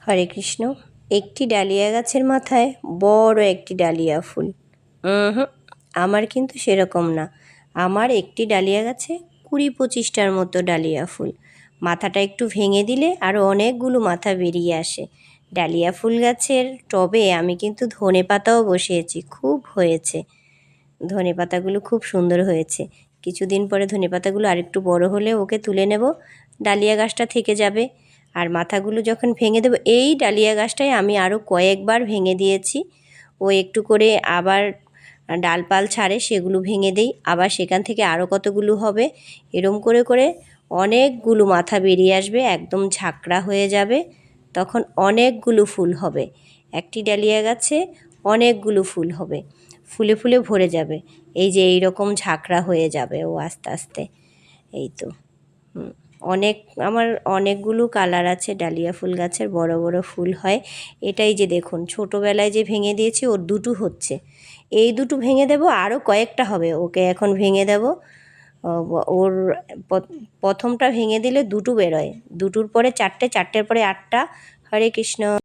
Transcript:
হরে কৃষ্ণ। একটি ডালিয়া গাছের মাথায় বড় একটি ডালিয়া ফুল। আমার কিন্তু সেরকম না। আমার একটি ডালিয়া গাছে 20-25টার মতো ডালিয়া ফুল। মাথাটা একটু ভেঙে দিলে আরও অনেকগুলো মাথা বেরিয়ে আসে। ডালিয়া ফুল গাছের টবে আমি কিন্তু ধনেপাতাও বসিয়েছি, খুব হয়েছে। ধনেপাতাগুলো খুব সুন্দর হয়েছে। কিছুদিন পরে ধনেপাতাগুলো আরেকটু বড় হলে ওকে তুলে নেব, ডালিয়া গাছটা থেকে যাবে। আর মাথাগুলো যখন ভেঙে দেবো, এই ডালিয়া গাছটাই আমি আরও কয়েকবার ভেঙে দিয়েছি। ও একটু করে আবার ডালপাল ছাড়ে, সেগুলো ভেঙে দেই, আবার সেখান থেকে আরও কতগুলো হবে। এরম করে করে অনেকগুলো মাথা বেরিয়ে আসবে, একদম ঝাঁকড়া হয়ে যাবে, তখন অনেকগুলো ফুল হবে। একটি ডালিয়া গাছে অনেকগুলো ফুল হবে, ফুলে ফুলে ভরে যাবে। এই যে এই রকম ঝাঁকড়া হয়ে যাবে ও আস্তে আস্তে। এই তো অনেক, আমার অনেকগুলো কালার আছে ডালিয়া ফুল গাছের, বড় বড় ফুল হয়। এটাই যে দেখুন, ছোটোবেলায় যে ভেঙে দিয়েছি ওর দুটো হচ্ছে, এই দুটো ভেঙে দেব, আরও কয়েকটা হবে, ওকে এখন ভেঙে দেব। ওর প্রথমটা ভেঙে দিলে দুটো বেরোয়, দুটোর পরে চারটে, চারটের পরে 8টা। হরে কৃষ্ণ।